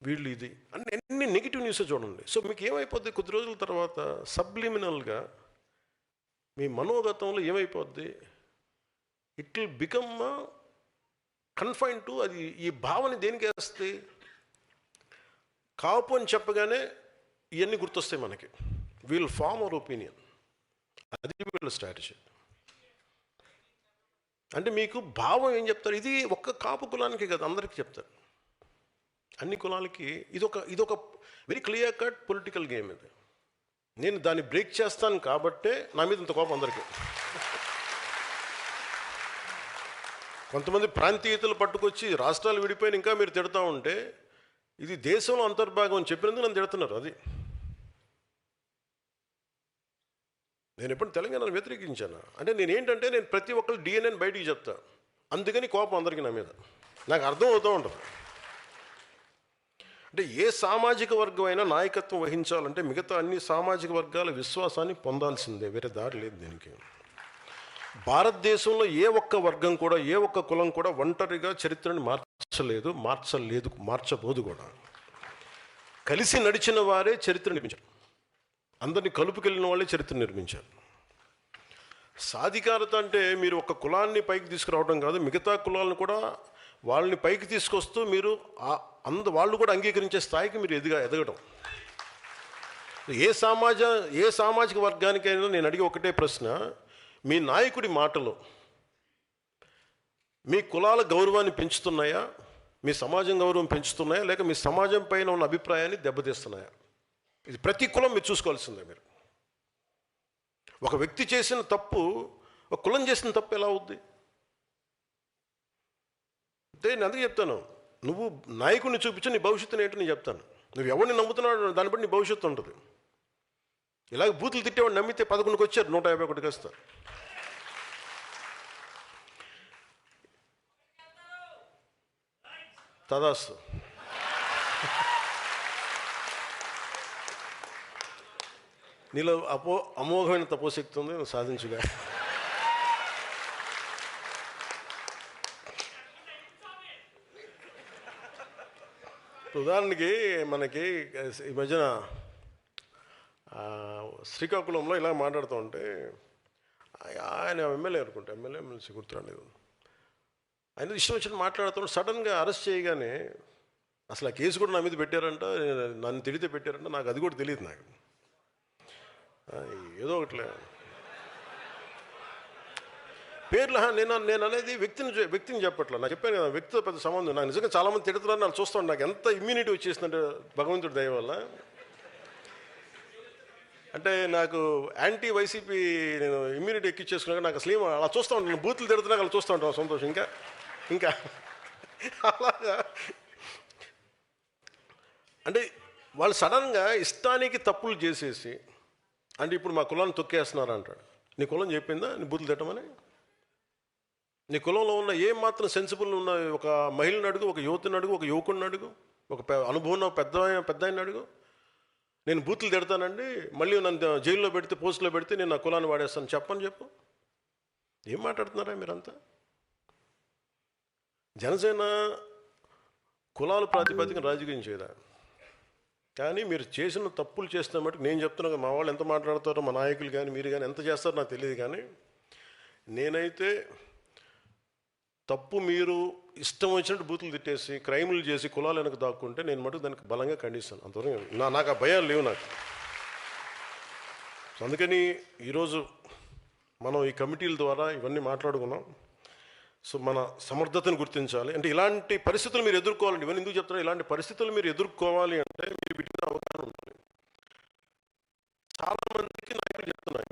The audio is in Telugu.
వీళ్ళు ఇది అన్ని నెగిటివ్ న్యూస్ చూడండి. సో మీకు ఏమైపోద్ది, కొద్ది రోజుల తర్వాత సబ్లిమినల్గా మీ మనోగతంలో ఏమైపోద్ది, it will become confine to అది. ఈ భావన దేనికి వేస్తుంది, కాపు అని చెప్పగానే ఇవన్నీ గుర్తొస్తాయి మనకి. We'll form our opinion. అది వీళ్ళ స్ట్రాటజీ. అంటే మీకు భావం ఏం చెప్తారు, ఇది ఒక్క కాపు కులానికి కదా, అందరికీ చెప్తారు, అన్ని కులాలకి. ఇదొక very clear cut political game ఇది. నేను దాన్ని బ్రేక్ చేస్తాను కాబట్టే నా మీద ఇంత కోపం అందరికీ. కొంతమంది ప్రాంతీయతలు పట్టుకొచ్చి రాష్ట్రాలు విడిపోయిన ఇంకా మీరు తిడతా ఉంటే ఇది దేశంలో అంతర్భాగం అని చెప్పినందుకు నన్ను తిడుతున్నారు. అది నేను ఎప్పుడు తెలంగాణను వ్యతిరేకించాను అంటే నేను ప్రతి ఒక్కరు డిఎన్ఏని బయటికి చెప్తా, అందుకని కోపం అందరికీ నా మీద. నాకు అర్థం అవుతూ ఉంటుంది. అంటే ఏ సామాజిక వర్గం అయినా నాయకత్వం వహించాలంటే మిగతా అన్ని సామాజిక వర్గాల విశ్వాసాన్ని పొందాల్సిందే, వేరే దారి లేదు దీనికి. భారతదేశంలో ఏ ఒక్క వర్గం కూడా, ఏ ఒక్క కులం కూడా ఒంటరిగా చరిత్రని మార్చబోదు కూడా. కలిసి నడిచిన వారే చరిత్ర నిర్మించారు, అందరినీ కలుపుకెళ్ళిన వాళ్ళే చరిత్ర నిర్మించారు. సాధికారత అంటే మీరు ఒక కులాన్ని పైకి తీసుకురావడం కాదు, మిగతా కులాలను కూడా వాళ్ళని పైకి తీసుకొస్తూ మీరు వాళ్ళు కూడా అంగీకరించే స్థాయికి మీరు ఎదగడం. ఏ సామాజిక వర్గానికైనా నేను అడిగే ఒకటే ప్రశ్న, మీ నాయకుడి మాటలు మీ కులాల గౌరవాన్ని పెంచుతున్నాయా, మీ సమాజం గౌరవం పెంచుతున్నాయా, లేక మీ సమాజం పైన ఉన్న అభిప్రాయాన్ని దెబ్బతీస్తున్నాయా? ఇది ప్రతి కులం మీరు చూసుకోవాల్సిందే. మీరు ఒక వ్యక్తి చేసిన తప్పు ఒక కులం చేసిన తప్పు ఎలా అవుద్ది అంటే నేను అందుకే చెప్తాను, నువ్వు నాయకుడిని చూపించి నీ భవిష్యత్తుని ఏంటో నేను చెప్తాను. నువ్వు ఎవరిని నమ్ముతున్నావు దాన్ని బట్టి నీ భవిష్యత్తు ఉంటుంది. ఇలాగ బూతులు తిట్టేవాడు నమ్మితే 11కి వచ్చారు, 151కి వస్తారు. తదాస్తు. నీలో అమోఘమైన తపోశక్తి ఉంది, నువ్వు సాధించుగా. ఉదాహరణకి మనకి ఈ మధ్యన శ్రీకాకుళంలో ఇలా మాట్లాడుతూ ఉంటే ఆయన ఎమ్మెల్యే అనుకుంటా, ఎమ్మెల్సీ గుర్తురాలేదు, ఆయన ఇష్టం వచ్చినట్టు మాట్లాడుతూ సడన్గా అరెస్ట్ చేయగానే అసలు ఆ కేసు కూడా నా మీద పెట్టారంట, నన్ను తిడితే పెట్టారంట, నాకు అది కూడా తెలియదు. నాకు ఏదో ఒకట్లే పేర్లు నేను అనేది వ్యక్తిని చెప్పట్లా. నాకు చెప్పాను కదా, వ్యక్తితో పెద్ద సంబంధం. నాకు నిజంగా చాలామంది తిడుతున్నారు, నాకు చూస్తాను, నాకు ఎంత ఇమ్యూనిటీ వచ్చేసిందంటే భగవంతుడి దయ వల్ల. అంటే నాకు యాంటీ వైసీపీ నేను ఇమ్యూనిటీ ఎక్కిచ్చేసుకున్నాక నాకు అసలు అలా చూస్తూ ఉంటాను. నేను బూతులు తిడుతున్నాక అలా చూస్తూ ఉంటాను, సంతోషం. ఇంకా అలాగా అంటే వాళ్ళు సడన్గా ఇష్టానికి తప్పులు చేసేసి, అంటే ఇప్పుడు మా కులాన్ని తొక్కేస్తున్నారు అంటాడు. నీ కులం చెప్పిందా నీ బూతులు తిట్టమని? నీ కులంలో ఉన్న ఏం మాత్రం సెన్సిబుల్ ఉన్న ఒక మహిళను అడుగు, ఒక యువతిని అడుగు, ఒక యువకుడిని అడుగు, ఒక అనుభవం పెద్ద ఆయన అడుగు. నేను బూతులు తిడతానండి, మళ్ళీ నన్ను జైల్లో పెడితే, పోస్టులో పెడితే నేను నా కులాన్ని వాడేస్తాను చెప్పు. ఏం మాట్లాడుతున్నారా మీరంతా? జనసేన కులాల ప్రాతిపదికన రాజకీయం చేయదా? కానీ మీరు చేసిన తప్పులు చేస్తున్న మటుకు నేను చెప్తున్నా, మా వాళ్ళు ఎంత మాట్లాడతారో, మా నాయకులు కానీ మీరు కానీ ఎంత చేస్తారో నాకు తెలియదు. కానీ నేనైతే తప్పు మీరు ఇష్టం వచ్చినట్టు బూతులు తిట్టేసి క్రైములు చేసి కులాలు వెనక దాక్కుంటే నేను మటుకు దానికి బలంగా ఖండిస్తాను. అంతవరకు నాకు ఆ భయాలు లేవు నాకు. అందుకని ఈరోజు మనం ఈ కమిటీల ద్వారా ఇవన్నీ మాట్లాడుకున్నాం. సో మన సమర్థతను గుర్తించాలి. అంటే ఇలాంటి పరిస్థితులు మీరు ఎదుర్కోవాలండి. ఇవన్నీ ఎందుకు చెప్తున్నా, ఇలాంటి పరిస్థితులు మీరు ఎదుర్కోవాలి అంటే మీరు వీటికి అవగాహన ఉంటుంది. చాలామందికి నాయకులు చెప్తున్నారు,